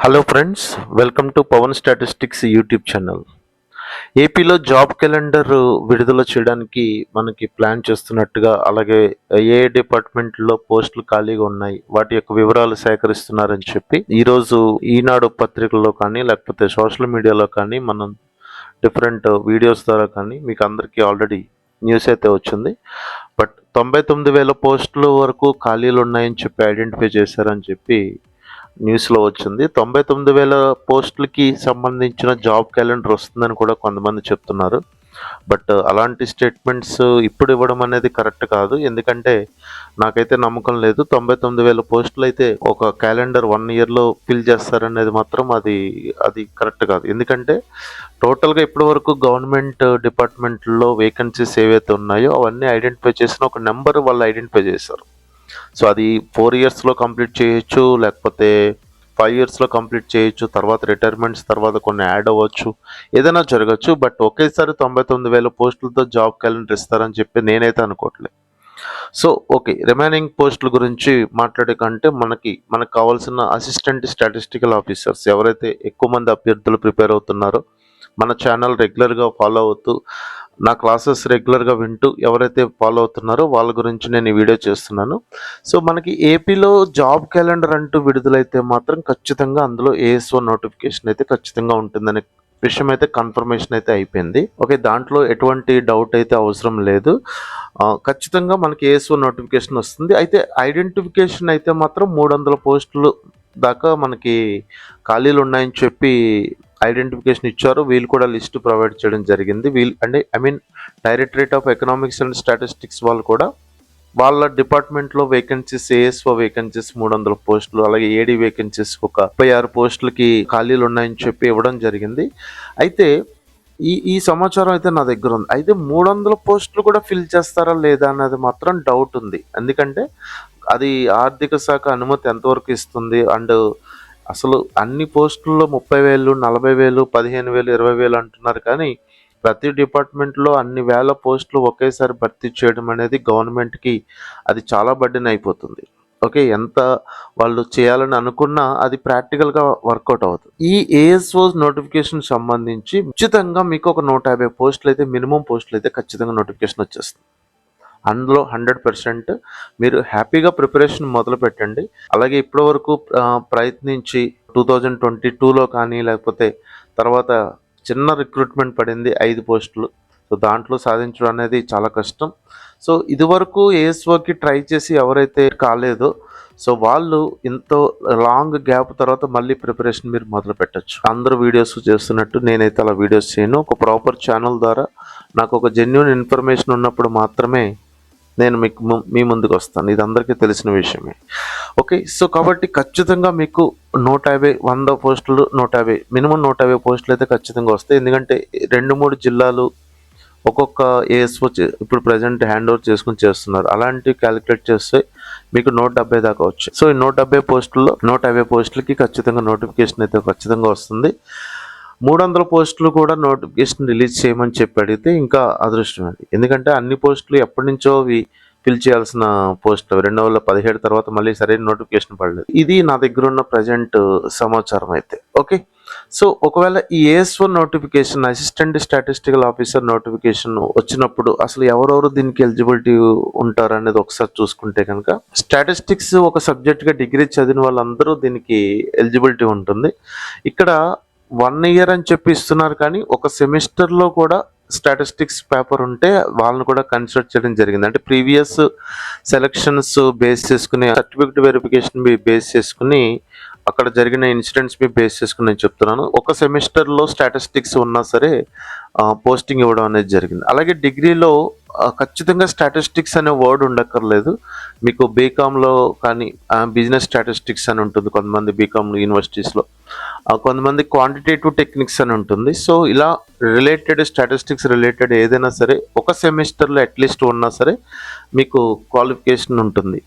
Hello friends, welcome to Pavan statistics YouTube channel. ఏపీలో job calendar విడుదల చేయడానికి మనకి ప్లాన్ చేస్తున్నట్టుగా, అలాగే ఏ డిపార్ట్మెంట్లో పోస్టులు ఖాళీగా ఉన్నాయి, వాటి యొక్క వివరాలు సేకరిస్తున్నారని చెప్పి ఈరోజు ఈనాడు పత్రికల్లో కానీ లేకపోతే సోషల్ మీడియాలో కానీ మనం డిఫరెంట్ వీడియోస్ ద్వారా కానీ మీకు అందరికీ ఆల్రెడీ న్యూస్ అయితే వచ్చింది. బట్ 99,000 పోస్టుల వరకు ఖాళీలు ఉన్నాయని చెప్పి ఐడెంటిఫై చేశారని చెప్పి న్యూస్లో వచ్చింది. 99,000 పోస్టులకి సంబంధించిన జాబ్ క్యాలెండర్ వస్తుందని కూడా కొంతమంది చెప్తున్నారు. బట్ అలాంటి స్టేట్మెంట్స్ ఇప్పుడు ఇవ్వడం అనేది కరెక్ట్ కాదు. ఎందుకంటే నాకైతే నమ్మకం లేదు. 99,000 పోస్టులు అయితే ఒక క్యాలెండర్ 1 ఇయర్లో ఫిల్ చేస్తారనేది మాత్రం అది కరెక్ట్ కాదు. ఎందుకంటే టోటల్గా ఇప్పటి వరకు గవర్నమెంట్ డిపార్ట్మెంట్లో వేకెన్సీస్ ఏవైతే ఉన్నాయో అవన్నీ ఐడెంటిఫై చేసిన ఒక నెంబర్ వాళ్ళు ఐడెంటిఫై చేశారు. సో అది 4 ఇయర్స్లో కంప్లీట్ చేయొచ్చు, లేకపోతే 5 ఇయర్స్లో కంప్లీట్ చేయొచ్చు, తర్వాత రిటైర్మెంట్స్ తర్వాత కొన్ని యాడ్ అవ్వచ్చు, ఏదైనా జరగచ్చు. బట్ ఒకేసారి 99,000 పోస్టులతో జాబ్ క్యాలెండర్ ఇస్తారని చెప్పి నేనైతే అనుకోవట్లేదు. సో ఓకే, రిమైనింగ్ పోస్టుల గురించి మాట్లాడే కంటే మనకు కావాల్సిన అసిస్టెంట్ స్టాటిస్టికల్ ఆఫీసర్స్ ఎవరైతే ఎక్కువ మంది అభ్యర్థులు ప్రిపేర్ అవుతున్నారో, మన ఛానల్ రెగ్యులర్గా ఫాలో అవుతూ నా క్లాసెస్ రెగ్యులర్గా వింటూ ఎవరైతే ఫాలో అవుతున్నారో వాళ్ళ గురించి నేను ఈ వీడియో చేస్తున్నాను. సో మనకి ఏపీలో జాబ్ క్యాలెండర్ అంటూ విడుదలైతే మాత్రం ఖచ్చితంగా అందులో ఏఎస్ఓ నోటిఫికేషన్ అయితే ఖచ్చితంగా ఉంటుందనే విషయం అయితే కన్ఫర్మేషన్ అయితే అయిపోయింది. ఓకే, దాంట్లో ఎటువంటి డౌట్ అయితే అవసరం లేదు. ఖచ్చితంగా మనకి ఏఎస్ఓ నోటిఫికేషన్ వస్తుంది. అయితే ఐడెంటిఫికేషన్ అయితే మాత్రం 300 పోస్టులు దాకా మనకి ఖాళీలు ఉన్నాయని చెప్పి ఐడెంటిఫికేషన్ ఇచ్చారు. వీళ్ళు కూడా లిస్ట్ ప్రొవైడ్ చేయడం జరిగింది. Directorate of economics and statistics వాళ్ళు కూడా వాళ్ళ డిపార్ట్మెంట్లో వేకెన్సీస్, ఏఎస్ఓ వేకెన్సీస్ 300 పోస్టులు, అలాగే ఏడీ వేకెన్సీస్ ఒక 36 పోస్టులకి ఖాళీలు ఉన్నాయని చెప్పి ఇవ్వడం జరిగింది. అయితే ఈ సమాచారం అయితే నా దగ్గర ఉంది. అయితే 300 పోస్టులు కూడా ఫిల్ చేస్తారా లేదా అన్నది మాత్రం డౌట్ ఉంది. ఎందుకంటే అది ఆర్థిక శాఖ అనుమతి ఎంతవరకు ఇస్తుంది, అండ్ అసలు అన్ని పోస్టుల్లో 30,000, 40,000, 15,000, 20,000 అంటున్నారు. కానీ ప్రతి డిపార్ట్మెంట్లో అన్ని వేల పోస్టులు ఒకేసారి భర్తీ చేయడం అనేది గవర్నమెంట్కి అది చాలా బర్డెన్ అయిపోతుంది. ఓకే, ఎంత వాళ్ళు చేయాలని అనుకున్నా అది ప్రాక్టికల్గా వర్కౌట్ అవుతుంది. ఈ ఏఎస్ఓ నోటిఫికేషన్ సంబంధించి ఉచితంగా మీకు ఒక 150 పోస్టులు అయితే, మినిమం పోస్టులు అయితే ఖచ్చితంగా నోటిఫికేషన్ వచ్చేస్తుంది. అందులో 100% మీరు హ్యాపీగా ప్రిపరేషన్ మొదలు పెట్టండి. అలాగే ఇప్పటి వరకు ప్రయత్నించి 2022లో కానీ లేకపోతే తర్వాత చిన్న రిక్రూట్మెంట్ పడింది 5 పోస్టులు. సో దాంట్లో సాధించడం అనేది చాలా కష్టం. సో ఇదివరకు ఏఎస్ఓకి ట్రై చేసి ఎవరైతే కాలేదో సో వాళ్ళు ఎంతో లాంగ్ గ్యాప్ తర్వాత మళ్ళీ ప్రిపరేషన్ మీరు మొదలు పెట్టచ్చు. అందరూ వీడియోస్ చేస్తున్నట్టు నేనైతే అలా వీడియోస్ చేయను. ఒక ప్రాపర్ ఛానల్ ద్వారా నాకు ఒక జెన్యూన్ ఇన్ఫర్మేషన్ ఉన్నప్పుడు మాత్రమే నేను మీ ముందుకు వస్తాను. ఇది అందరికీ తెలిసిన విషయమే. ఓకే, సో కాబట్టి ఖచ్చితంగా మీకు 150, 100 పోస్టులు, 150 మినిమం 150 పోస్టులు అయితే ఖచ్చితంగా వస్తాయి. ఎందుకంటే 2-3 జిల్లాలు ఒక్కొక్క ఏఎస్ఓ ఇప్పుడు ప్రజెంట్ హ్యాండ్ ఓవర్ చేసుకుని చేస్తున్నారు. అలాంటివి క్యాలిక్యులేట్ చేస్తే మీకు 170 దాకా వచ్చాయి. సో ఈ 170 పోస్టుల్లో 150 పోస్టులకి ఖచ్చితంగా నోటిఫికేషన్ అయితే ఖచ్చితంగా వస్తుంది. 300 పోస్టులు కూడా నోటిఫికేషన్ రిలీజ్ చేయమని చెప్పి అడిగితే ఇంకా అదృష్టం అది. ఎందుకంటే అన్ని పోస్టులు ఎప్పటి నుంచో ఫిల్ చేయాల్సిన పోస్టులు 2017 తర్వాత మళ్ళీ సరైన నోటిఫికేషన్ పడలేదు. ఇది నా దగ్గర ఉన్న ప్రజెంట్ సమాచారం అయితే. ఓకే, సో ఒకవేళ ఈ ASO notification, assistant statistical officer notification వచ్చినప్పుడు అసలు ఎవరెవరు దీనికి ఎలిజిబిలిటీ ఉంటారు అనేది ఒకసారి చూసుకుంటే కనుక, స్టాటిస్టిక్స్ ఒక సబ్జెక్ట్గా డిగ్రీ చదివిన వాళ్ళందరూ దీనికి ఎలిజిబిలిటీ ఉంటుంది. ఇక్కడ 1 ఇయర్ అని చెప్పి ఇస్తున్నారు, కానీ ఒక సెమిస్టర్లో కూడా స్టాటిస్టిక్స్ పేపర్ ఉంటే వాళ్ళని కూడా కన్సిడర్ చేయడం జరిగింది. అంటే ప్రీవియస్ సెలక్షన్స్ బేస్ చేసుకుని, సర్టిఫికెట్ వెరిఫికేషన్ బేస్ చేసుకుని, అక్కడ జరిగిన ఇన్సిడెంట్స్ బేస్ చేసుకుని నేను చెప్తున్నాను. ఒక సెమిస్టర్లో స్టాటిస్టిక్స్ ఉన్నా సరే పోస్టింగ్ ఇవ్వడం అనేది జరిగింది. అలాగే డిగ్రీలో ఖచ్చితంగా స్టాటిస్టిక్స్ అనే వర్డ్ ఉండక్కర్లేదు. మీకు బీకామ్లో కానీ బిజినెస్ స్టాటిస్టిక్స్ అని ఉంటుంది కొంతమంది బీకామ్ యూనివర్సిటీస్లో, కొంతమంది క్వాంటిటేటివ్ టెక్నిక్స్ అని ఉంటుంది. సో ఇలా రిలేటెడ్ స్టాటిస్టిక్స్ రిలేటెడ్ ఏదైనా సరే ఒక సెమిస్టర్లో అట్లీస్ట్ ఉన్నా సరే మీకు క్వాలిఫికేషన్ ఉంటుంది.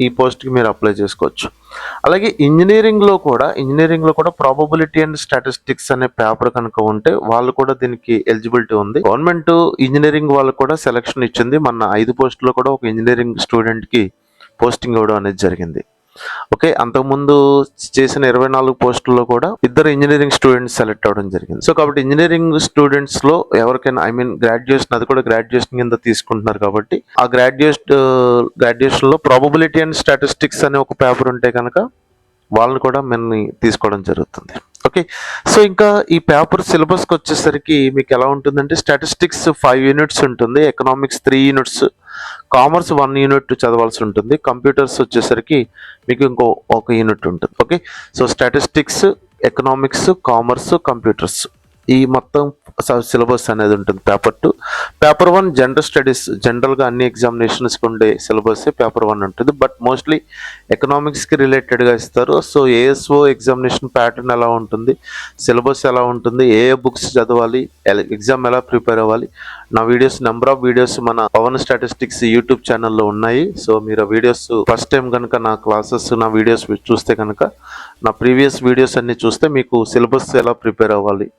ఈ పోస్ట్కి మీరు అప్లై చేసుకోవచ్చు. అలాగే ఇంజనీరింగ్లో కూడా ప్రాబబిలిటీ అండ్ స్టాటిస్టిక్స్ అనే పేపర్ కనుక ఉంటే వాళ్ళు కూడా దీనికి ఎలిజిబిలిటీ ఉంది. గవర్నమెంట్ ఇంజనీరింగ్ వాళ్ళు కూడా సెలక్షన్ ఇచ్చింది. మన 5 పోస్టుల్లో కూడా ఒక ఇంజనీరింగ్ స్టూడెంట్కి పోస్టింగ్ ఇవ్వడం అనేది జరిగింది. ఓకే, అంతకుముందు చేసిన 24 పోస్టుల్లో కూడా ఇద్దరు ఇంజనీరింగ్ స్టూడెంట్స్ సెలెక్ట్ అవ్వడం జరిగింది. సో కాబట్టి ఇంజనీరింగ్ స్టూడెంట్స్లో ఎవరికైనా గ్రాడ్యుయేషన్, అది కూడా గ్రాడ్యుయేషన్ కింద తీసుకుంటున్నారు కాబట్టి ఆ గ్రాడ్యుయేషన్లో ప్రాబబిలిటీ అండ్ స్టాటిస్టిక్స్ అనే ఒక పేపర్ ఉంటే కనుక వాళ్ళని కూడా మనని తీసుకోవడం జరుగుతుంది. ఓకే, సో ఇంకా ఈ పేపర్ సిలబస్కి వచ్చేసరికి మీకు ఎలా ఉంటుందంటే స్టాటిస్టిక్స్ 5 యూనిట్స్ ఉంటుంది, ఎకనామిక్స్ 3 యూనిట్స్, కామర్స్ 1 యూనిట్ చదవాల్సి ఉంటుంది, కంప్యూటర్స్ వచ్చేసరికి మీకు ఒక యూనిట్ ఉంటుంది. Okay, so statistics, economics, commerce, computers ఈ మొత్తం సిలబస్ అనేది ఉంటుంది. పేపర్ 2. పేపర్ 1 జనరల్ స్టడీస్, జనరల్గా అన్ని ఎగ్జామినేషన్స్కి ఉండే సిలబస్ పేపర్ 1 ఉంటుంది. బట్ మోస్ట్లీ ఎకనామిక్స్కి రిలేటెడ్గా ఇస్తారు. సో ఏఎస్ఓ ఎగ్జామినేషన్ ప్యాటర్న్ ఎలా ఉంటుంది, సిలబస్ ఎలా ఉంటుంది, ఏ బుక్స్ చదవాలి, ఎగ్జామ్ ఎలా ప్రిపేర్ అవ్వాలి, నా వీడియోస్, నెంబర్ ఆఫ్ వీడియోస్ మన పవన్ స్టాటిస్టిక్స్ యూట్యూబ్ ఛానల్లో ఉన్నాయి. సో మీరు ఆ వీడియోస్ ఫస్ట్ టైం కనుక నా క్లాసెస్, నా వీడియోస్ చూస్తే కనుక నా ప్రీవియస్ వీడియోస్ అన్ని చూస్తే మీకు సిలబస్ ఎలా ప్రిపేర్ అవ్వాలి,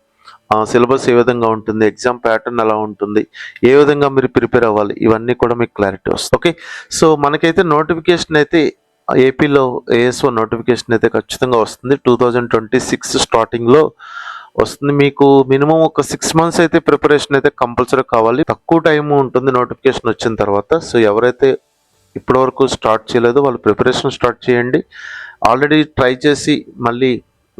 సిలబస్ ఏ విధంగా ఉంటుంది, ఎగ్జామ్ ప్యాటర్న్ ఎలా ఉంటుంది, ఏ విధంగా మీరు ప్రిపేర్ అవ్వాలి, ఇవన్నీ కూడా మీకు క్లారిటీ వస్తుంది. ఓకే, సో మనకైతే నోటిఫికేషన్ అయితే ఏపీలో ఏఎస్ఓ నోటిఫికేషన్ అయితే ఖచ్చితంగా వస్తుంది. 2026 స్టార్టింగ్లో వస్తుంది. మీకు మినిమం ఒక 6 months అయితే ప్రిపరేషన్ అయితే కంపల్సరీ కావాలి. తక్కువ టైం ఉంటుంది నోటిఫికేషన్ వచ్చిన తర్వాత. సో ఎవరైతే ఇప్పటివరకు స్టార్ట్ చేయలేదో వాళ్ళు ప్రిపరేషన్ స్టార్ట్ చేయండి. ఆల్రెడీ ట్రై చేసి మళ్ళీ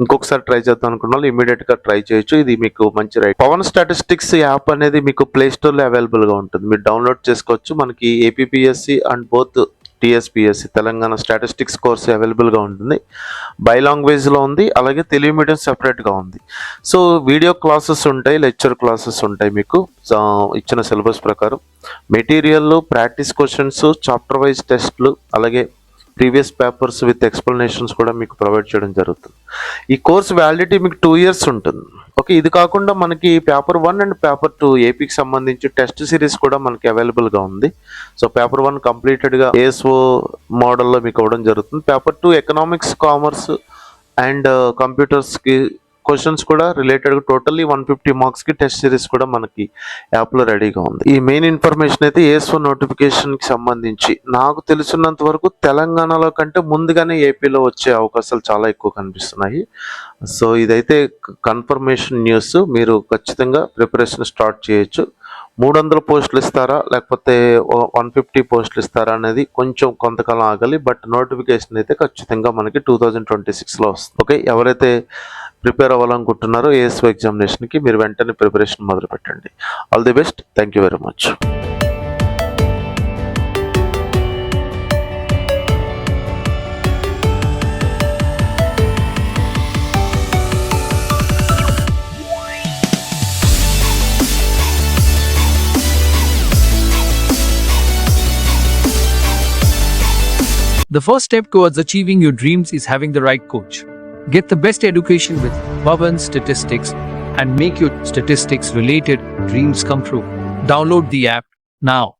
ఇంకొకసారి ట్రై చేద్దాం అనుకున్న వాళ్ళు ఇమీడియట్గా ట్రై చేయొచ్చు. ఇది మీకు మంచి రైట్. పవన్ స్టాటిస్టిక్స్ యాప్ అనేది మీకు ప్లే స్టోర్లో అవైలబుల్గా ఉంటుంది, మీరు డౌన్లోడ్ చేసుకోవచ్చు. మనకి APPSC and both TSPSC Telangana statistics course అవైలబుల్గా ఉంటుంది. బై లాంగ్వేజ్లో ఉంది, అలాగే తెలుగు మీడియం సెపరేట్గా ఉంది. సో వీడియో క్లాసెస్ ఉంటాయి, లెక్చర్ క్లాసెస్ ఉంటాయి. మీకు ఇచ్చిన సిలబస్ ప్రకారం material, practice questions, chapter wise టెస్ట్లు, అలాగే ప్రీవియస్ పేపర్స్ విత్ ఎక్స్ప్లెనేషన్స్ కూడా మీకు ప్రొవైడ్ చేయడం జరుగుతుంది. ఈ కోర్స్ వ్యాలిడిటీ మీకు 2 years ఉంటుంది. ఓకే, ఇది కాకుండా మనకి పేపర్ 1 అండ్ పేపర్ 2 ఏపీకి సంబంధించి టెస్ట్ సిరీస్ కూడా మనకి అవైలబుల్గా ఉంది. సో పేపర్ 1 కంప్లీటెడ్గా ఏఎస్ఓ మోడల్లో మీకు ఇవ్వడం జరుగుతుంది. పేపర్ 2 ఎకనామిక్స్, కామర్స్ అండ్ కంప్యూటర్స్కి క్వశ్చన్స్ కూడా రిలేటెడ్గా టోటల్లీ 150 మార్క్స్కి టెస్ట్ సిరీస్ కూడా మనకి యాప్లో రెడీగా ఉంది. ఈ మెయిన్ ఇన్ఫర్మేషన్ అయితే ఏఎస్ఓ నోటిఫికేషన్కి సంబంధించి నాకు తెలిసినంత వరకు తెలంగాణలో కంటే ముందుగానే ఏపీలో వచ్చే అవకాశాలు చాలా ఎక్కువ కనిపిస్తున్నాయి. సో ఇదైతే కన్ఫర్మేషన్ న్యూస్. మీరు ఖచ్చితంగా ప్రిపరేషన్ స్టార్ట్ చేయొచ్చు. 300 పోస్టులు ఇస్తారా లేకపోతే 150 పోస్టులు ఇస్తారా అనేది కొంతకాలం ఆగాలి. బట్ నోటిఫికేషన్ అయితే ఖచ్చితంగా మనకి 2026లో వస్తుంది. ఓకే, ఎవరైతే ప్రిపేర్ అవ్వాలనుకుంటున్నారో ఏఎస్ఓ ఎగ్జామినేషన్కి మీరు వెంటనే ప్రిపరేషన్ మొదలు పెట్టండి. All the best. Thank you very much. The first step towards achieving your dreams is having the right coach. Get the best education with Pavan Statistics and make your statistics related dreams come true. Download the app now.